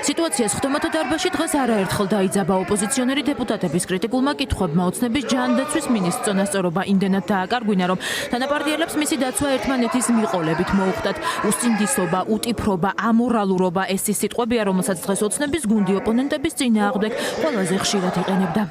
სიტუაციას ხდომათა დარბაზში დღეს არაერთხელ დაიძაბა ოპოზიციონერი დეპუტატების კრიტიკულმა კითხვებმა ოცნების ჯანდაცვის მინისტრს წონასწორობა იმდენად დააკარგვინა, რომ თანაპარტიელებს მისი დაცვა ერთმანეთის მიყოლებით მოუხდათ. უსინდისობა, უტიფრობა, ამორალურობა ეს ის სიტყვებია, რომელსაც დღეს ოცნების გუნდი ოპონენტების წინააღმდეგ ყველაზე ხშირად იყენებდა.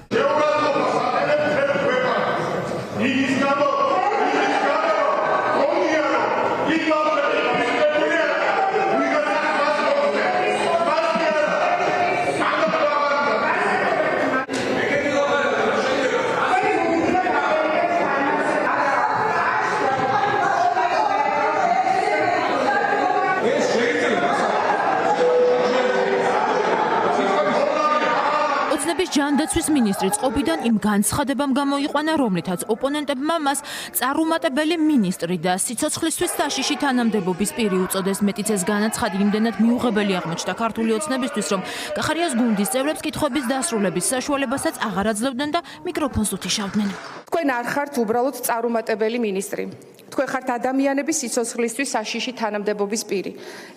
ოცნების ჯანდაცვის მინისტრი წყობიდან იმ განცხადებამ გამოიყვანა, რომლითაც ოპონენტებმა მას წარუმატებელი მინისტრი და სიცოცხლისთვის საშიში თანამდებობის პირი უწოდეს. მეტიც ეს განაცხადი იმდენად მიუღებელი აღმოჩნდა ქართული ოცნებისთვის, რომ კახარიას გუნდის წევრებს კითხვების დასრულების საშუალებასაც აღარ აძლევდნენ და მიკროფონს უთიშავდნენ. თქვენ არ ხართ უბრალოდ წარუმატებელი მინისტრი. თქვენ ხართ ადამიანების სიცოცხლისთვის საშიში თანამდებობის პირი.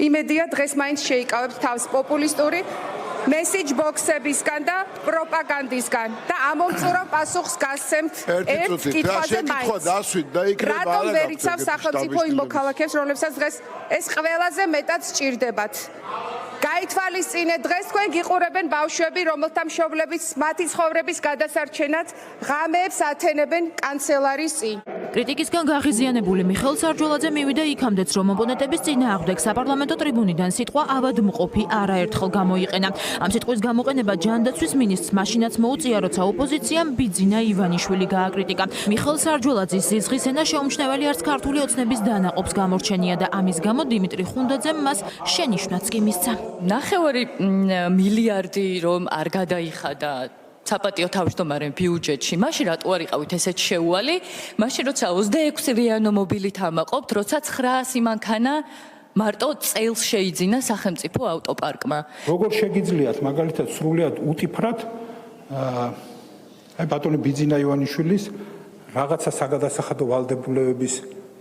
იმედია დღეს მაინც შეიკავებთ თავს პოპულისტური მესიჯ ბოქსებისგან და პროპაგანდისგან და ამომწურო პასუხს გასცემთ ერთ კითხვაზე მაინც. რატომ ვერ იცავს სახელმწიფო იმ მოქალაქეებს, რომლებსაც დღეს ეს ყველაზე მეტად სჭირდებათ? გაითვალისწინეთ, დღეს თქვენ გიყურებენ ბავშვები, რომელთა მშობლებიც მათი ცხოვრების გადასარჩენად ღამეებს ათენებენ კანცელარის წინ. კრიტიკისგან გაღიზიანებული მიხეილ სარჯველაძე მივიდა იქამდეც, რომ ოპონენტების წინააღმდეგ საპარლამენტო ტრიბუნიდან სიტყვა ავადმყოფი არაერთხელ გამოიყენა. ამ სიტყვის გამოყენება ჯანდაცვის მინისტრს მაშინაც მოუწია, როცა ოპოზიციამ ბიძინა ივანიშვილი გააკრიტიკა. მიხეილ სარჯველაძის სიზღვის ენა შეუმჩნეველი არც ქართული ოცნების დანაყოფს გამორჩენია და ამის გამო დიმიტრი ხუნდაძემ მას შენიშვნაც კი მისცა. 9 მილიარდი რომ არ გადაიხადა საპატიო თავმჯდომარემ ბიუჯეტში, მაშინ რატო არ იყავით ესეთ შეუვალი? მაშინ როცა 26 რეანო მობილით ამაყობთ, როცა 900 მანქანა მარტო წელს შეიძინა სახელმწიფო ავტოპარკმა. როგორ შეგიძლიათ მაგალითად სრულიად უტიფრად ბატონი ბიძინა ივანიშვილის რაღაცა საგადასახადო ვალდებულებების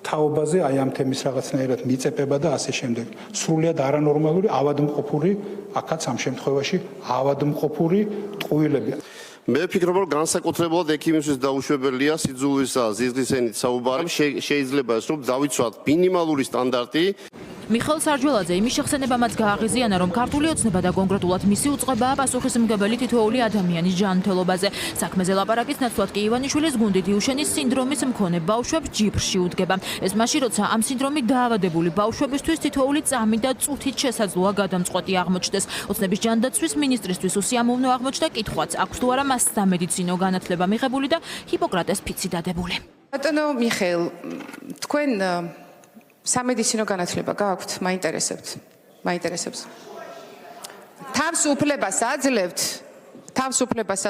თაობაზე აი ამ თემის რაღაცნაირად მიწებება და ასე შემდეგ. სრულიად არანორმალური, ავადმყოფური, აქაც ამ შემთხვევაში ავადმყოფური ტყუილები. მე ვფიქრობ, რომ განსაკუთრებულად ექიმისთვის დაუშვებელია სიძულვისა ზიზღის ენით საუბარი. შეიძლება ის რომ დავიცვათ მინიმალური სტანდარტი. მიხეილ სარჯველაძე იმის შეხსენებამაც გააღიზიანა, რომ ქართული ოცნება და კონკრეტულად მისი უწყებაა პასუხისმგებელი თითოეული ადამიანის ჯანმრთელობაზე. საქმეზე ლაპარაკის ნაცვლად კი ივანიშვილის გუნდი დიუშენის სინდრომის მქონე ბავშვებს ჯიბრში უდგება. ეს მაშინ, როცა ამ სინდრომით დაავადებული ბავშვებისთვის თითოეული წამი და წუთით შესაძლოა გადამწყვეტი აღმოჩნდეს. ოცნების ჯანდაცვის მინისტრისთვის უსიამოვნო აღმოჩნდა კითხვაც, აქვს თუ არა მას სამედიცინო განათლება მიღებული და ჰიპოკრატეს ფიცი დადებული. ბატონო მიხეილ, თქვენ სამედიცინო განათლება გააქვთ? მაინტერესებს. თავს უფლებას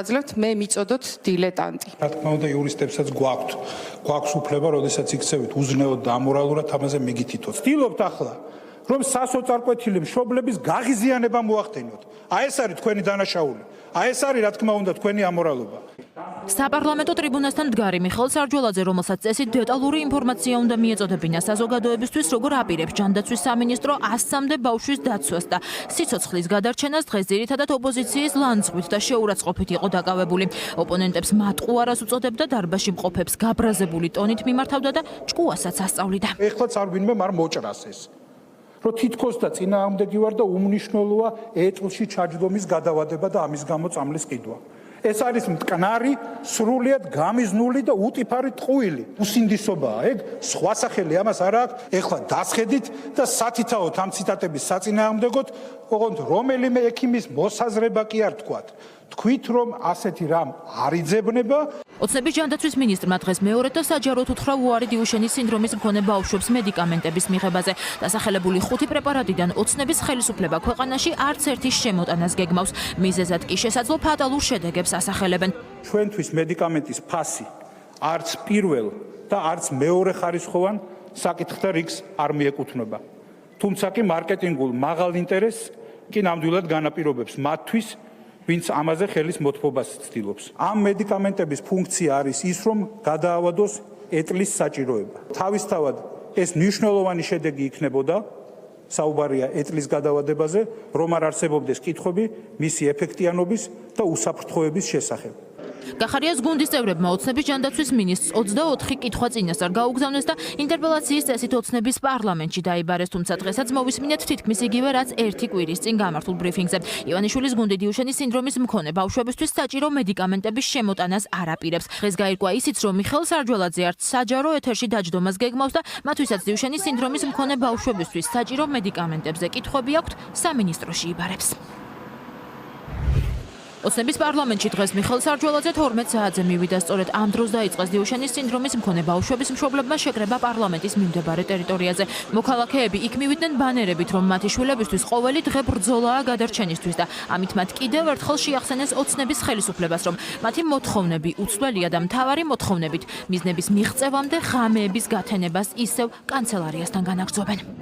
აძლევთ, მე მიწოდოთ დილეტანტი. რა თქმა უნდა, იურისტებსაც გვაქვს უფლება, როდესაც იქცევით უზნეოდ და ამორალურად ამაზე მიგითითოთ. ვცდილობთ ახლა, რომ სასოწარკვეთილი მშობლების გაღიზიანება მოახდენოთ. აი ეს არის თქვენი დანაშაული. აი ეს არის რა თქმა უნდა თქვენი ამორალობა. საპარლამენტო ტრიბუნასთან მდგარი მიხეილ სარჯველაძე, რომელსაც წესით დეტალური ინფორმაცია უნდა მიეწოდებინა საზოგადოებისთვის, როგორ აპირებს ჯანდაცვის სამინისტრო 100-მდე ბავშვის დაცვას და სიცოცხლის გადარჩენას, დღეს ძირითადად ოპოზიციის ლანძღვით და შეურაცხყოფით იყო დაკავებული. ოპონენტებს მატყუარას უწოდებდა, დარბაზში მყოფებს გაბრაზებული ტონით მიმართავდა და ჭკუასაც ასწავლიდა. ეხლაც არ ვინმე არ მოჭრას ეს. რომ თითქოს და წინააღმდეგი ვარ და უმნიშვნელოა ეტლში ჩაჯდომის გადავადება და ამის გამო წამლის ყიდვა. ეს არის მტკნარი, სრულიად გამიზნული და უტიფარი ტყუილი. უსინდისობაა, ეგ სხვა სახელი ამას არ აქვს. ეხლა დასხედით და სათითაოდ ამ ციტატების საწინააღმდეგოდ, ოღონდ რომელიმე ექიმის მოსაზრება კი არ თქვათ. თქვით რომ ასეთი რამ არ იძებნება. ოცნების ჯანდაცვის მინისტრმა დღეს მეორედ და საჯაროდ უთხრა უარი დიუშენის სინდრომის მქონე ბავშვებს მედიკამენტების მიღებაზე. დასახელებული 5 პრეპარატიდან ოცნების ხელისუფლება ქვეყანაში არც ერთის შემოტანას გეგმავს. მიზეზად კი შესაძლო ფატალურ შედეგებს ასახელებენ. ჩვენთვის მედიკამენტის ფასი არც პირველ და არც მეორე ხარისხოვან საკითხთა რიგს არ მიეკუთვნება. თუმცა კი მარკეტინგულ მაღალ ინტერესს კი ნამდვილად განაპირობებს მათთვის, ვინც ამაზე ხელის მოთმობას ცდილობს. ამ მედიკამენტების ფუნქცია არის ის, რომ გადაავადოს ეტლის საჭიროება. თავისთავად ეს მნიშვნელოვანი შედეგი იქნებოდა საუბარია ეტლის გადავადებაზე, რომ არ არსებობდეს კითხვები მისი ეფექტიანობის და უსაფრთხოების შესახებ. გახარიას გუნდის წევრებმა ოცნების ჯანდაცვის მინისტრს 24 კითხვა წინასწარ გაუგზავნეს და ინტერპელაციის წესით ოცნების პარლამენტში დაიბარეს, თუმცა დღესაც მოვისმინეთ თითქმის იგივე, რაც ერთი კვირის წინ გამართულ ბრიფინგზე. ივანიშვილის გუნდი დიუშენის სინდრომის მქონე ბავშვებისთვის საჭირო მედიკამენტების შემოტანას არ აპირებს. დღეს გაირკვა ისიც, რომ მიხეილ სარჯველაძე არც საჯარო ეთერში დაჯდომას გეგმავს და მათვისაც დიუშენის სინდრომის მქონე ბავშვებისთვის საჭირო მედიკამენტებზე კითხვები აქვთ, სამინისტროში იბარებს. ოცნების პარლამენტში დღეს მიხეილ სარჯველაძე 12 საათზე მივიდა, სწორედ ამ დროს დაიწყეს დიუშენის სინდრომის მქონე ბავშვების მშობლებმა შეკრება პარლამენტის მიმდებარე ტერიტორიაზე. მოქალაქეები იქ მივიდნენ ბანერებით, რომ მათი შვილებისთვის ყოველი დღე ბრძოლაა გადარჩენისთვის და ამით მათ კიდევ ერთხელ შეახსენეს ოცნების ხელისუფლებას, რომ მათი მოთხოვნები უცვლელია და მთავარი მოთხოვნებით მიზნების მიღწევამდე ღამეების გათენებას ისევ კანცელარიასთან განაგრძობენ.